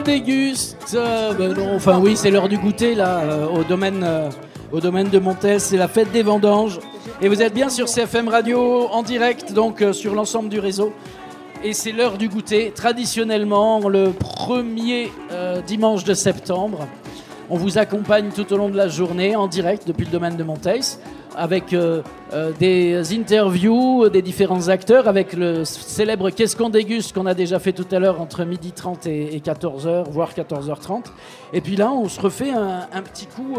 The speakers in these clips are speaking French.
déguste. Ben non, enfin oui, c'est l'heure du goûter là, au domaine de Monthès. C'est la fête des vendanges. Et vous êtes bien sur CFM Radio en direct, donc sur l'ensemble du réseau. Et c'est l'heure du goûter, traditionnellement le premier dimanche de septembre. On vous accompagne tout au long de la journée en direct depuis le domaine de Monthès, avec des interviews des différents acteurs, avec le célèbre Qu'est-ce qu'on déguste qu'on a déjà fait tout à l'heure entre 12h30 et 14h, voire 14h30. Et puis là, on se refait un petit coup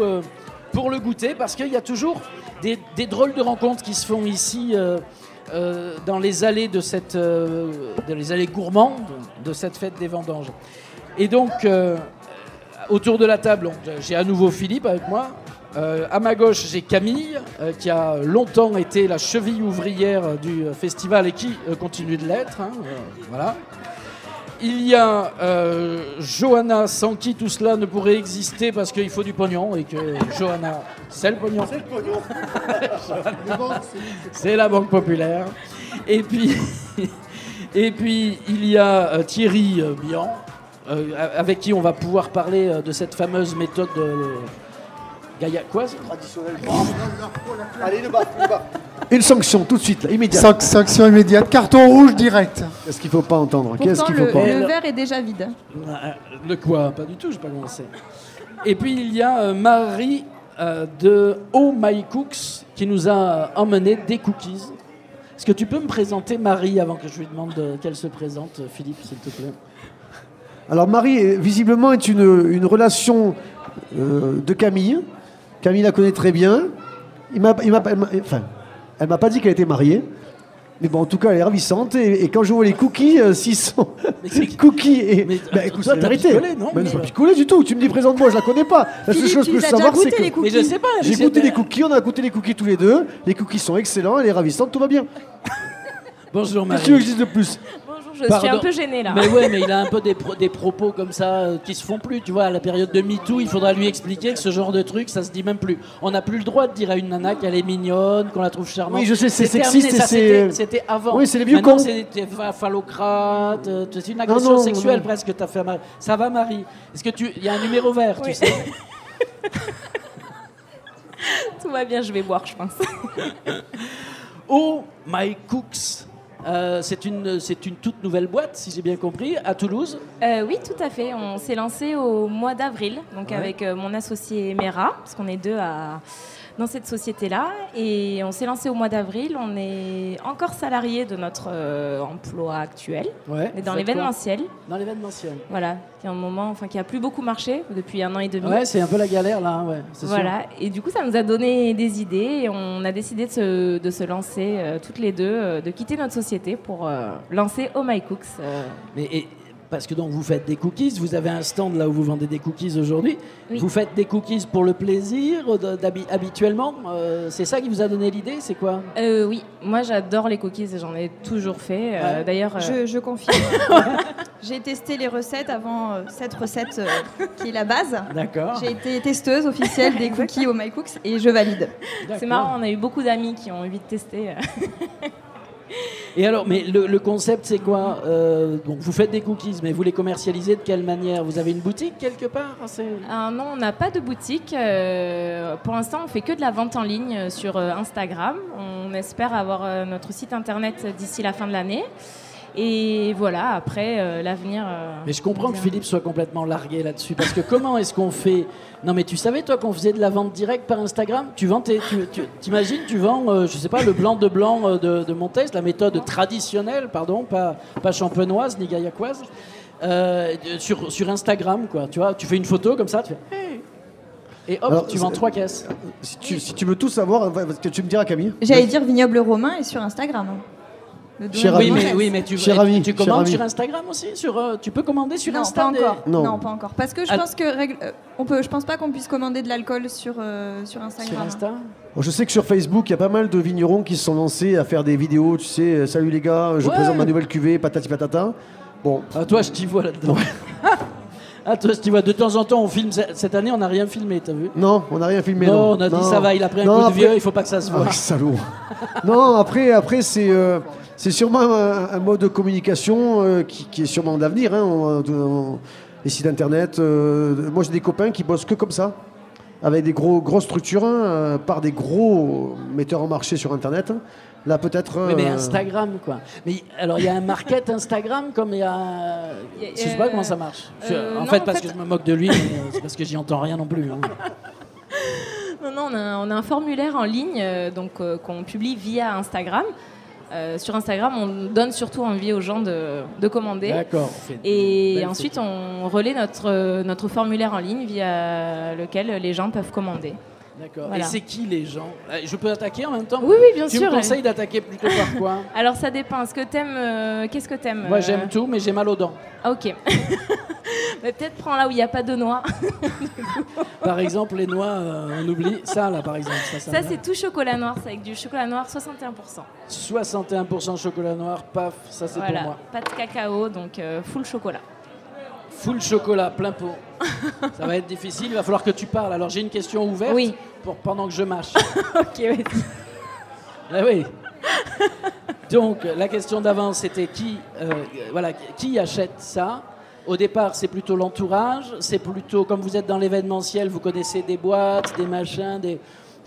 pour le goûter, parce qu'il y a toujours des drôles de rencontres qui se font ici dans les allées dans les allées gourmandes de cette fête des vendanges. Et donc, autour de la table, j'ai à nouveau Philippe avec moi. À ma gauche, j'ai Camille, qui a longtemps été la cheville ouvrière du festival et qui continue de l'être. Voilà. Il y a Johanna, sans qui tout cela ne pourrait exister parce qu'il faut du pognon et que Johanna, c'est le pognon. C'est le pognon. C'est la Banque Populaire. Et puis il y a Thierry Bian, avec qui on va pouvoir parler de cette fameuse méthode Gaïa, quoi traditionnelle. Allez, le bas. Une sanction tout de suite, là, immédiate. Sanction immédiate, carton rouge direct. Qu'est-ce qu'il ne faut pas entendre? Pourtant, Qu'est-ce qu'il faut pas? Le verre est déjà vide. Le quoi? Pas du tout, je n'ai pas commencé. Et puis il y a Marie de Oh My Cooks qui nous a emmené des cookies. Est-ce que tu peux me présenter Marie avant que je lui demande qu'elle se présente, Philippe, s'il te plaît? Alors Marie, visiblement, est une relation de Camille. Camille la connaît très bien. Elle m'a pas dit qu'elle était mariée. Mais bon, en tout cas, elle est ravissante. Et quand je vois les cookies, s'ils sont cookies et... écoute, c'est la vérité. Picolé, non? Je n'ai pas picolé du tout. Tu me dis, présente-moi, je la connais pas. La seule chose que je veux savoir, c'est que... Mais je sais pas. J'ai goûté les cookies, on a goûté les cookies tous les deux. Les cookies sont excellents, elle est ravissante, tout va bien. Bonjour Marie. Qu'est-ce que tu veux que je dise de plus? Je suis un peu gênée là. Mais ouais, mais il a un peu des propos comme ça qui se font plus. Tu vois, à la période de MeToo, il faudra lui expliquer que ce genre de truc, ça se dit même plus. On n'a plus le droit de dire à une nana qu'elle est mignonne, qu'on la trouve charmante. Oui, je sais, c'est terminé, sexiste. C'était avant. Oui, c'est les vieux Maintenant, cons. c'est phallocrate. C'est une agression sexuelle presque que tu as fait à Marie. Ça va, Marie? Est-ce que il y a un numéro vert, oui. Tu sais? Tout va bien, je vais boire, je pense. Oh My Cooks. C'est une toute nouvelle boîte, si j'ai bien compris, à Toulouse. Oui, tout à fait. On s'est lancé au mois d'avril, donc avec mon associé Mera, parce qu'on est deux dans cette société-là. Et on s'est lancé au mois d'avril. On est encore salarié de notre emploi actuel. Ouais, dans l'événementiel. Dans l'événementiel. Voilà, qui est un moment, qui a plus beaucoup marché depuis 1 an et demi. Ouais, c'est un peu la galère là. Ouais, voilà. Sûr. Et du coup, ça nous a donné des idées. Et on a décidé de se lancer toutes les deux, de quitter notre société pour lancer Oh My Cooks. Parce que donc vous faites des cookies, vous avez un stand là où vous vendez des cookies aujourd'hui. Oui. Vous faites des cookies pour le plaisir habituellement. C'est ça qui vous a donné l'idée, c'est quoi? Oui, moi j'adore les cookies et j'en ai toujours fait. Ouais. D'ailleurs, je confirme. J'ai testé les recettes avant cette recette qui est la base. D'accord. J'ai été testeuse officielle des cookies Oh My Cooks et je valide. C'est marrant, on a eu beaucoup d'amis qui ont envie de tester. Et alors, mais le concept, c'est quoi? Donc, vous faites des cookies, mais vous les commercialisez de quelle manière? Vous avez une boutique quelque part? Non, on n'a pas de boutique. Pour l'instant, on fait que de la vente en ligne sur Instagram. On espère avoir notre site internet d'ici la fin de l'année. Et voilà, après, l'avenir... Mais je comprends que Philippe soit complètement largué là-dessus, parce que comment est-ce qu'on fait... Non mais tu savais, toi, qu'on faisait de la vente directe par Instagram? Tu vends t'imagines, tu vends, je sais pas, le blanc de Monthès, la méthode traditionnelle, pardon, pas champenoise ni gaillacoise, sur Instagram, quoi. Tu vois, tu fais une photo comme ça, tu fais... Hey. Et hop, alors, tu vends 3 caisses. Si tu veux tout savoir, que tu me diras, Camille. J'allais dire Vignoble Romain et sur Instagram. Oui, mais tu commandes sur Instagram aussi tu peux commander sur Instagram? Non, pas encore. Parce que je pense que je pense pas qu'on puisse commander de l'alcool sur Instagram. Sur Insta? Je sais que sur Facebook, il y a pas mal de vignerons qui se sont lancés à faire des vidéos, tu sais, salut les gars, je présente ma nouvelle cuvée, patati patata. Bon. Toi, je t'y vois là-dedans. Toi, je t'y vois. De temps en temps, on filme. Cette année, on n'a rien filmé, t'as vu? Non, on n'a rien filmé. Non, on a dit ça va, il a pris un coup de vieux, il faut pas que ça se voit. Salaud. Non, après c'est sûrement un mode de communication qui est sûrement d'avenir. Hein. les sites internet. Moi, j'ai des copains qui bossent que comme ça, avec des grosses structures, par des gros metteurs en marché sur internet. Là, peut-être. Oui, mais Instagram, quoi. Mais alors, il y a un market Instagram comme il y a. Je sais pas comment ça marche. En fait, parce que je me moque de lui, mais c'est parce que j'y entends rien non plus. Hein. Non, on a un formulaire en ligne qu'on publie via Instagram. Sur Instagram, on donne surtout envie aux gens de commander. D'accord. Et ensuite, on relaie notre formulaire en ligne via lequel les gens peuvent commander. D'accord. Voilà. Et c'est qui les gens? Je peux attaquer en même temps? Oui, bien sûr. Tu me conseilles d'attaquer plutôt par quoi? Alors, ça dépend. Qu'est-ce que t'aimes? Moi, j'aime tout, mais j'ai mal aux dents. Ah, ok. Mais peut-être prends là où il n'y a pas de noix. Par exemple, les noix, on oublie. Ça, là, par exemple. Ça c'est tout chocolat noir. C'est avec du chocolat noir 61%. 61% chocolat noir, paf, ça c'est pour moi. Pas de cacao, donc full chocolat. Full chocolat, plein pot. Ça va être difficile, il va falloir que tu parles. Alors j'ai une question ouverte pendant que je mâche. Ok, oui. Ah oui. Donc la question d'avant c'était qui achète ça? Au départ c'est plutôt l'entourage, c'est plutôt comme vous êtes dans l'événementiel, vous connaissez des boîtes, des machins,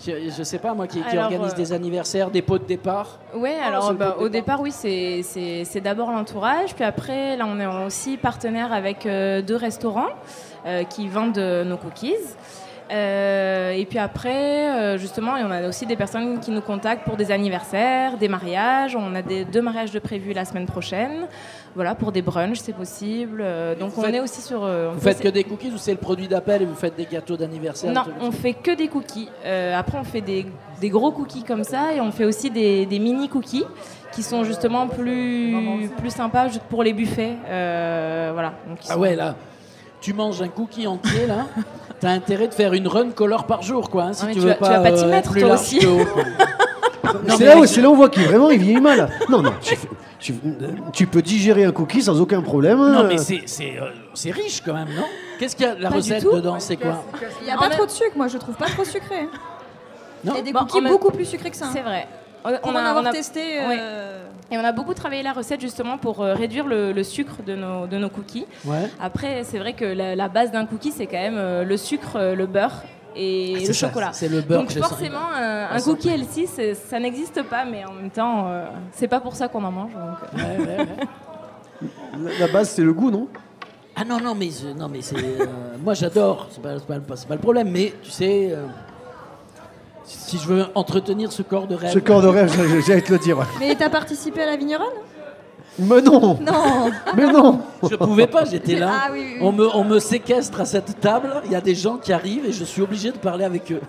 je sais pas moi qui organise des anniversaires, des pots de départ. Oui, alors au départ oui c'est d'abord l'entourage, puis après là on est aussi partenaire avec 2 restaurants qui vendent nos cookies. Et puis après, justement, on a aussi des personnes qui nous contactent pour des anniversaires, des mariages. On a 2 mariages de prévus la semaine prochaine. Voilà, pour des brunchs, c'est possible. Donc on est aussi sur... vous faites que des cookies ou c'est le produit d'appel et vous faites des gâteaux d'anniversaire? Non, on fait que des cookies. Après, on fait des gros cookies comme ça et on fait aussi des mini cookies qui sont justement plus sympas pour les buffets. Voilà. Donc, ouais, là, tu manges un cookie entier, là. T'as intérêt de faire une run color par jour, quoi. Hein, si tu veux tu vas pas t'y mettre, plus toi large aussi. que haut, c'est là où on voit qu'il vieillit mal. Non, tu peux digérer un cookie sans aucun problème. Non, mais c'est riche quand même, non? Qu'est-ce qu'il y a la recette dedans? C'est quoi? Il n'y a pas trop de sucre, moi je trouve pas trop sucré. Non. Il y a des cookies beaucoup plus sucrés que ça. C'est vrai. On a testé. Et on a beaucoup travaillé la recette justement pour réduire le sucre de nos cookies. Ouais. Après, c'est vrai que la base d'un cookie, c'est quand même le sucre, le beurre et le chocolat. C'est le beurre. Donc forcément, un cookie healthy, ça n'existe pas, mais en même temps, c'est pas pour ça qu'on en mange. Donc. La base, c'est le goût, non? Ah non, mais c'est... moi, j'adore. C'est pas le problème, mais tu sais... si je veux entretenir ce corps de rêve... Ce corps de rêve, j'allais te le dire. Mais t'as participé à la vigneronne? Mais non. Non. Mais non. Je pouvais pas, j'étais là. Ah, oui. On me séquestre à cette table, il y a des gens qui arrivent et je suis obligé de parler avec eux.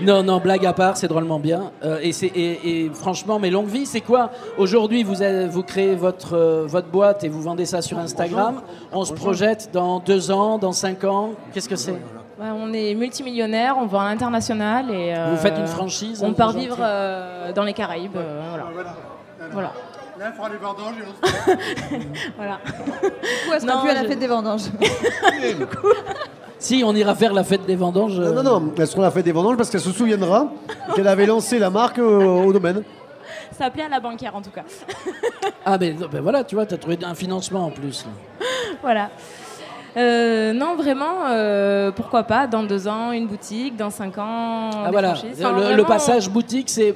Non, blague à part, c'est drôlement bien. Et franchement, mais longue vie, c'est quoi? Aujourd'hui, vous créez votre boîte et vous vendez ça sur Instagram. On se projette dans 2 ans, dans 5 ans. Qu'est-ce que c'est? On est multimillionnaire, on vend à l'international et vous faites une franchise? On part vivre dans les Caraïbes. Voilà. Là, il fera les vendanges et on se Voilà. Du coup, elle sera plus à la fête des vendanges. Si, on ira faire la fête des vendanges. Non, elle sera la fête des vendanges parce qu'elle se souviendra qu'elle avait lancé la marque au domaine. Ça plaît à la banquière en tout cas. Ah, ben voilà, tu vois, tu as trouvé un financement en plus. Voilà. Non, vraiment, pourquoi pas, dans 2 ans, une boutique, dans 5 ans, Ah voilà, le passage boutique, c'est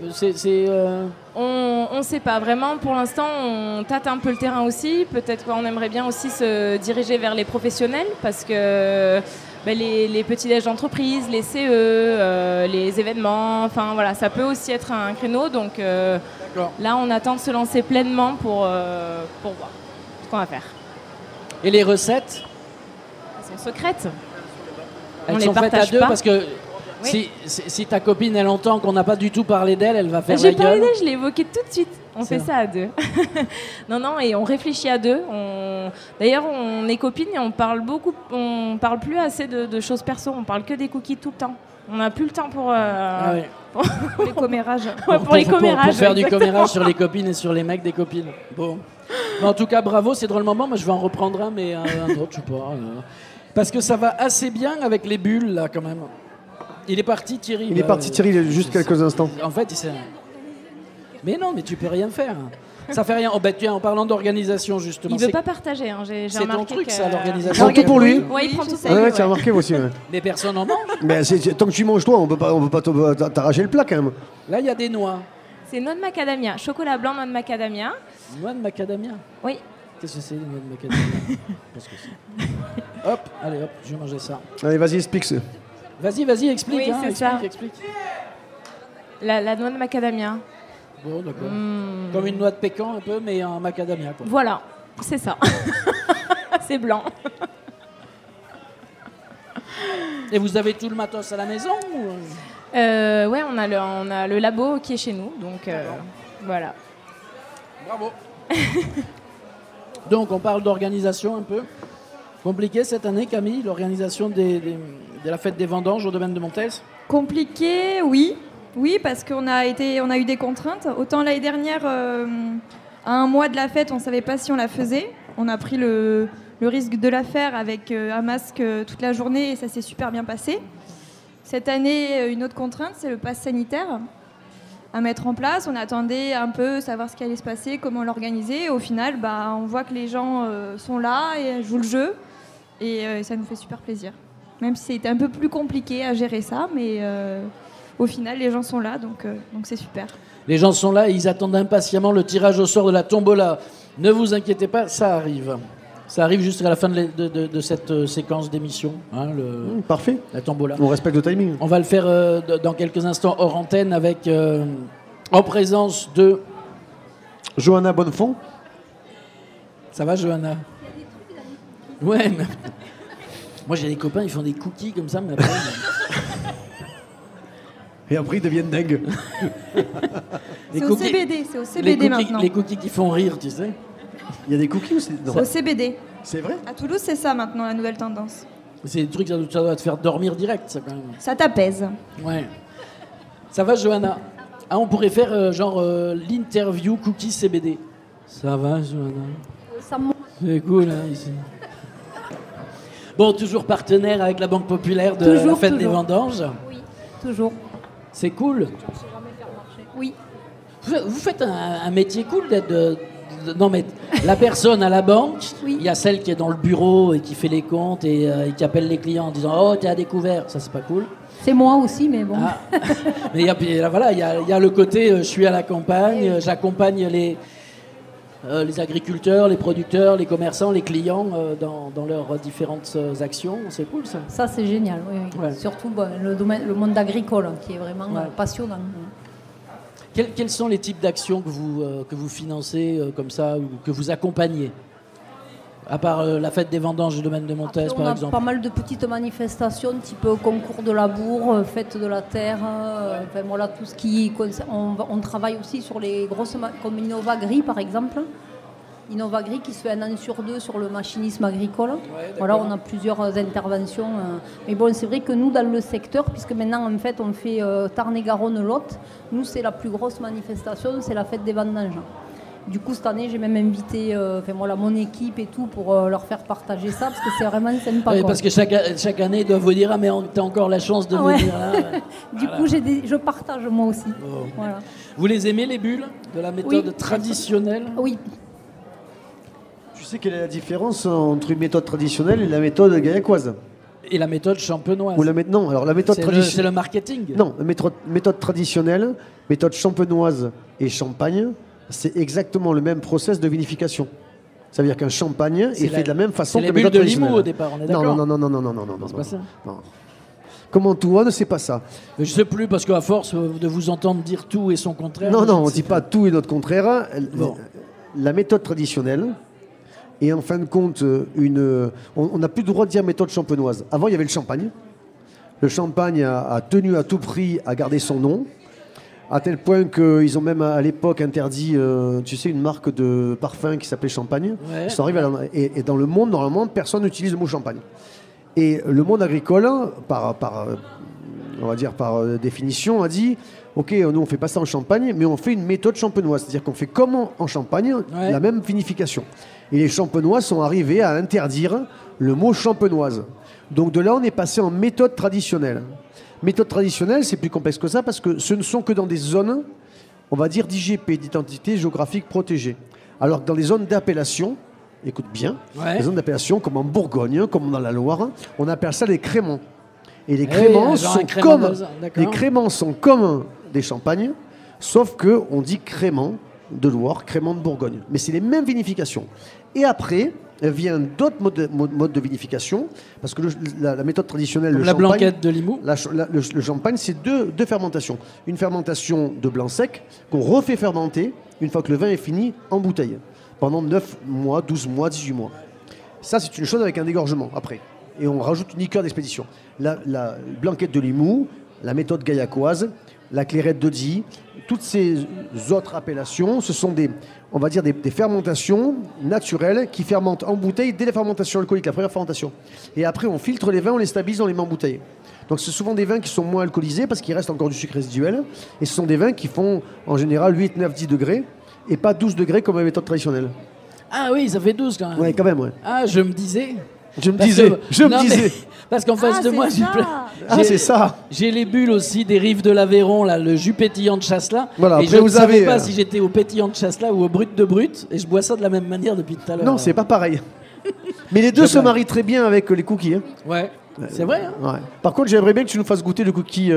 on sait pas vraiment. Pour l'instant, on tâte un peu le terrain aussi. Peut-être qu'on aimerait bien aussi se diriger vers les professionnels parce que les petits-déj d'entreprise, les CE, les événements, enfin voilà, ça peut aussi être un créneau. Donc là, on attend de se lancer pleinement pour voir ce qu'on va faire. Et les recettes? Elles sont secrètes. Elles sont faites à 2 parce que si ta copine elle entend qu'on n'a pas du tout parlé d'elle, elle va faire la gueule. J'ai parlé d'elle, je l'ai évoqué tout de suite. On fait ça à 2. Non, et on réfléchit à 2. D'ailleurs, on est copines et on parle plus assez de choses perso. On parle que des cookies tout le temps. On n'a plus le temps pour les commérages. Pour les commérages. Pour faire du commérage sur les copines et sur les mecs des copines. Bon. Mais en tout cas, bravo, c'est drôlement bon. Moi, je vais en reprendre un, mais un autre, je sais pas. Parce que ça va assez bien avec les bulles, là, quand même. Il est parti, Thierry. Il est parti, Thierry, il y a juste quelques instants. En fait, mais non, mais tu peux rien faire. Ça fait rien. Oh, bah, tiens, en parlant d'organisation, justement. Il veut pas partager. Hein. J'ai C'est ton remarqué truc, que... ça, l'organisation. Prends tout pour lui. Ouais, il prend tout pour Ouais, lui. ouais, tu as remarqué moi aussi. Ouais. Mais personne n'en mange. Mais tant que tu manges toi, on peut pas t'arracher le plat quand même. Là, il y a des noix. C'est noix de macadamia. Chocolat blanc, noix de macadamia. Noix de macadamia. Oui. Qu'est-ce que c'est, les noix de macadamia? Qu'est-ce que c'est? Hop, allez, hop, je vais manger ça. Allez, vas-y, explique. Vas-y, explique. Oui, hein, c'est ça. explique. La noix de macadamia. Bon, d'accord. Comme une noix de pécan un peu, mais en macadamia, quoi. Voilà, c'est ça. C'est blanc. Et vous avez tout le matos à la maison ou... Ouais, on a le labo qui est chez nous, donc voilà. Bravo. Donc, on parle d'organisation un peu. Compliqué cette année, Camille, l'organisation de la fête des vendanges au domaine de Montels? Compliqué, oui. Oui, parce qu'on a eu des contraintes. Autant l'année dernière, à un mois de la fête, on ne savait pas si on la faisait. On a pris le risque de la faire avec un masque toute la journée et ça s'est super bien passé. Cette année, une autre contrainte, c'est le pass sanitaire à mettre en place. On attendait un peu savoir ce qui allait se passer, comment l'organiser. Et au final, on voit que les gens sont là et jouent le jeu. Et ça nous fait super plaisir. Même si c'était un peu plus compliqué à gérer ça, mais au final, les gens sont là, donc c'est super. Les gens sont là et ils attendent impatiemment le tirage au sort de la tombola. Ne vous inquiétez pas, ça arrive. Ça arrive jusqu'à la fin de cette séquence d'émission, hein, Parfait. la tombola. On respecte le timing. On va le faire dans quelques instants hors antenne avec, en présence de... Johanna Bonnefond. Ça va, Johanna? Ouais, mais... Moi, j'ai des copains, ils font des cookies comme ça, mais après... Et après, ils deviennent dingues. C'est au CBD, c'est au CBD maintenant. Les cookies qui font rire, tu sais. Il y a des cookies ou c'est... Non. Au CBD. C'est vrai? À Toulouse, c'est ça maintenant, la nouvelle tendance. C'est des trucs, ça doit te faire dormir direct, ça, quand même. Ça t'apaise. Ouais. Ça va, Johanna? Ah, on pourrait faire l'interview cookies CBD. Ça va, Johanna? C'est cool, hein, ici. Bon, toujours partenaire avec la Banque Populaire de la Fête des Vendanges. Oui, toujours. C'est cool. Oui. Vous faites un métier cool d'être... Non, mais la personne à la banque, Oui. il y a celle qui est dans le bureau et qui fait les comptes et qui appelle les clients en disant « Oh, t'es à découvert ». Ça, c'est pas cool. C'est moi aussi, mais bon. Ah. Mais il y a le côté je suis à la campagne, j'accompagne les agriculteurs, les producteurs, les commerçants, les clients dans leurs différentes actions. C'est cool, ça. Ça, c'est génial, oui. Ouais. Surtout le monde agricole, qui est vraiment passionnant. Quels sont les types d'actions que vous financez comme ça ou que vous accompagnez? À part la fête des vendanges du domaine de Montels, Après, par exemple. On a pas mal de petites manifestations, type concours de labour, fête de la terre, enfin voilà, tout ce qui... On travaille aussi sur les grosses... comme Innovagri, par exemple. Innovagri qui se fait un an sur deux sur le machinisme agricole. Voilà, on a plusieurs interventions. Mais bon, c'est vrai que nous, dans le secteur, puisque maintenant, en fait, on fait Tarn-et-Garonne-Lot, nous, c'est la plus grosse manifestation, c'est la fête des vendanges. Du coup, cette année, j'ai même invité mon équipe et tout pour leur faire partager ça, parce que c'est vraiment sympa. Oui, parce que chaque année, ils doivent vous dire « Ah, mais t'as encore la chance de venir là. » Du coup, je partage moi aussi. Oh. Voilà. Vous les aimez, les bulles, de la méthode traditionnelle? Oui. Tu sais quelle est la différence entre une méthode traditionnelle et la méthode gaillacoise? Et la méthode champenoise? Non, alors la méthode C'est traditionnelle... le marketing? Non, la méthode traditionnelle, méthode champenoise et champagne, c'est exactement le même process de vinification. Ça veut dire qu'un champagne est fait de la même façon que la méthode traditionnelle. C'est les bulles de Limoux au départ, on est d'accord? Non. C'est pas ça? Non. Comment Antoine, c'est pas ça. Je sais plus, parce qu'à force de vous entendre dire tout et son contraire... Non, on ne dit pas tout et notre contraire. Bon. La méthode traditionnelle est en fin de compte on n'a plus le droit de dire méthode champenoise. Avant, il y avait le champagne. Le champagne a tenu à tout prix à garder son nom, à tel point qu'ils ont même à l'époque interdit, une marque de parfum qui s'appelait Champagne. Ouais. Et dans le monde, normalement, personne n'utilise le mot champagne. Et le monde agricole, par définition, a dit ok, nous on fait pas ça en Champagne, mais on fait une méthode champenoise, c'est-à-dire qu'on fait comme en Champagne, la même vinification. Et les champenois sont arrivés à interdire le mot champenoise. Donc de là, on est passé en méthode traditionnelle. Méthode traditionnelle, c'est plus complexe que ça parce que ce ne sont que dans des zones on va dire d'IGP, d'identité géographique protégée. Alors que dans les zones d'appellation, écoute bien, les zones d'appellation comme en Bourgogne, comme dans la Loire, on appelle ça les créments. Et les créments sont comme des champagnes, sauf qu'on dit créments de Loire, créments de Bourgogne. Mais c'est les mêmes vinifications. Et après, vient d'autres modes de vinification, parce que la méthode traditionnelle, comme la blanquette de Limoux. Le champagne, c'est deux fermentations. Une fermentation de blanc sec qu'on refait fermenter une fois que le vin est fini en bouteille, pendant 9 mois, 12 mois, 18 mois. Ça, c'est une chose avec un dégorgement après. Et on rajoute une liqueur d'expédition. La blanquette de Limoux, la méthode gaillacoise, la clairette de Die, toutes ces autres appellations, ce sont des fermentations naturelles qui fermentent en bouteille dès la fermentation alcoolique, la première fermentation. Et après, on filtre les vins, on les stabilise, on les met en bouteille. Donc, c'est souvent des vins qui sont moins alcoolisés parce qu'il reste encore du sucre résiduel. Et ce sont des vins qui font en général 8, 9, 10 degrés et pas 12 degrés comme la méthode traditionnelle. Ah oui, ça fait 12 quand même. Oui, quand même, ouais. Ah, je me disais. Parce qu'en face de moi, c'est ça. J'ai les bulles aussi des rives de l'Aveyron, là, le jus pétillant de Chasselas. Voilà, et je ne savais pas si j'étais au pétillant de Chasselas ou au brut de brut. Et je bois ça de la même manière depuis tout à l'heure. Non, c'est pas pareil. Mais les deux se marient très bien avec les cookies. Hein. Ouais, c'est vrai. Hein. Ouais. Par contre, j'aimerais bien que tu nous fasses goûter le cookie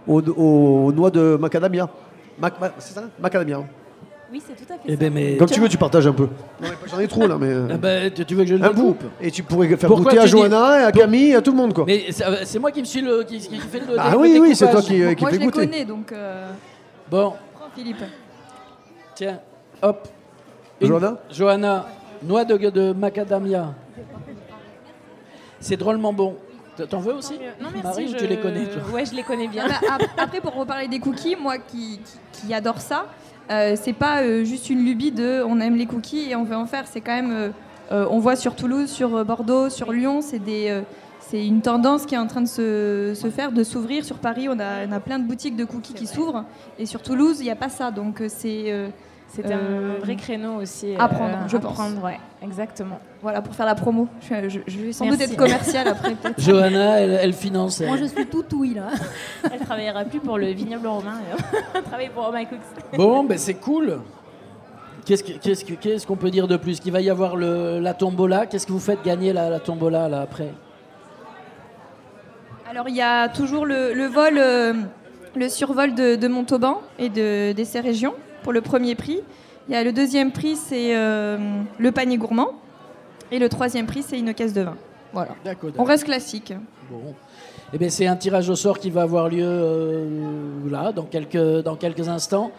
aux noix de macadamia. C'est ça, macadamia. Oui, c'est tout à fait eh ben, mais... Comme tu veux, tu partages un peu. Non, j'en ai trop là, mais. Ah ben, tu veux que je le coupe. Et tu pourrais faire goûter à Johanna, et à Camille, à tout le monde, quoi. Mais c'est moi qui me suis qui fait le. Ah oui, c'est toi qui moi, fait goûter. Moi, je les connais, donc. Bon. Prends Philippe. Tiens, hop. Johanna, noix de macadamia. C'est drôlement bon. T'en veux aussi? Non, merci. Marie, tu les connais, toi? Ouais, je les connais bien. Après, pour reparler des cookies, moi qui adore ça. C'est pas juste une lubie de on aime les cookies et on veut en faire. C'est quand même, on voit sur Toulouse, sur Bordeaux, sur Lyon, c'est une tendance qui est en train de se faire, de s'ouvrir. Sur Paris, on a plein de boutiques de cookies qui s'ouvrent. Et sur Toulouse, il n'y a pas ça. Donc c'est un vrai créneau aussi. À prendre, je pense. Ouais, exactement. Voilà, pour faire la promo. Je vais sans doute être commerciale après. Johanna, elle finance. Moi, je suis tout ouïe, là. Elle travaillera plus pour le vignoble romain. Elle travaille pour Oh My Cooks. Bon, ben c'est cool. Qu'est-ce qu'on peut dire de plus? Qu'il va y avoir la tombola. Qu'est-ce que vous faites gagner la tombola là, après? Alors, il y a toujours le survol de Montauban et de ces régions pour le premier prix. Il y a le deuxième prix, c'est le panier gourmand. Et le troisième prix, c'est une caisse de vin. Voilà. D'accord. On reste classique. Bon. Eh bien, c'est un tirage au sort qui va avoir lieu là, dans quelques instants,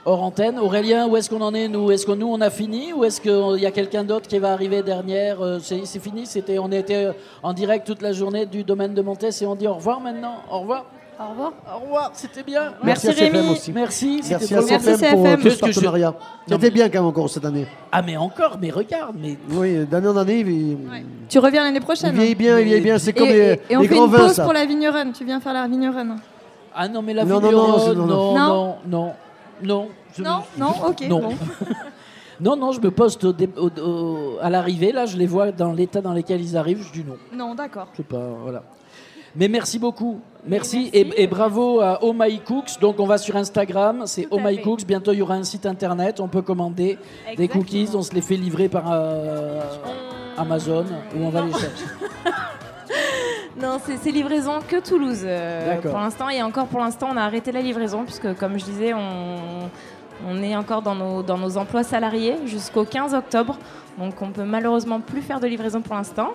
hors antenne. Aurélien, où est-ce qu'on en est, nous? Est-ce que nous, on a fini? Ou est-ce qu'il y a quelqu'un d'autre qui va arriver dernière? C'est fini? On était en direct toute la journée du domaine de Montès et on dit au revoir maintenant. Au revoir. Au revoir. Au revoir, c'était bien. Merci Rémi. Aussi. Merci à CFM pour tout ce partenariat. C'était bien quand même encore cette année. Ah mais encore, mais regarde. Oui, d'année en année. Tu reviens l'année prochaine. Il vieillit bien, c'est comme les grands vins. Et on fait une pause pour la vigneronne. Tu viens faire la vigneronne. Ah non, mais la vigneronne, non. Non, ok. Non. Bon. Non, je me poste à l'arrivée, là, je les vois dans l'état dans lequel ils arrivent, je dis non. Non, d'accord. Je sais pas, voilà. Mais merci beaucoup. Merci. Et bravo à Oh My Cooks. Donc on va sur Instagram, c'est Oh My Cooks. Bientôt il y aura un site internet, on peut commander des cookies, on se les fait livrer par Amazon ou on va les chercher. Non, c'est livraison que Toulouse pour l'instant. Et encore pour l'instant, on a arrêté la livraison puisque, comme je disais, on est encore dans nos emplois salariés jusqu'au 15 octobre. Donc on peut malheureusement plus faire de livraison pour l'instant.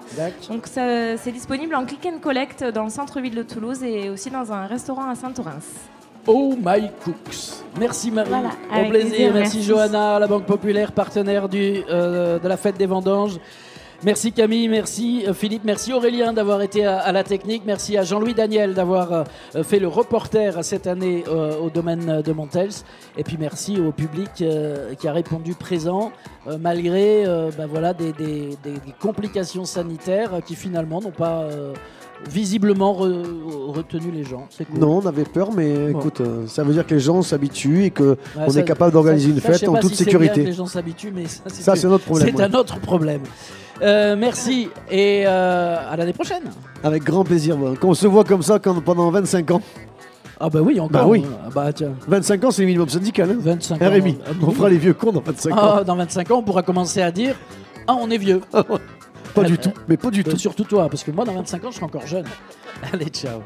Donc c'est disponible en click and collect dans le centre-ville de Toulouse et aussi dans un restaurant à Saint-Orens. Oh My Cooks. Merci Marie. Voilà, au plaisir. Merci Johanna, la Banque Populaire, partenaire de la fête des vendanges. Merci Camille, merci Philippe, merci Aurélien d'avoir été à la technique, merci à Jean-Louis Daniel d'avoir fait le reporter cette année au domaine de Montels, et puis merci au public qui a répondu présent malgré des complications sanitaires qui finalement n'ont pas visiblement retenu les gens. C'est cool. Non, on avait peur, mais écoute, ça veut dire que les gens s'habituent et qu'on est capable d'organiser une fête en toute sécurité. C'est bien que les gens s'habituent, mais ça c'est notre problème. C'est un autre problème. Merci et à l'année prochaine. Avec grand plaisir. Qu'on se voit comme ça pendant 25 ans. Ah bah oui, encore. Bah oui. Ah bah tiens. 25 ans, c'est le minimum syndical. Hein. 25 ans. RMI. On fera les vieux cons dans 25 ans. Ah, dans 25 ans, on pourra commencer à dire « Ah, on est vieux ». Pas du tout, mais pas du tout. Surtout toi, parce que moi, dans 25 ans, je serai encore jeune. Allez, ciao.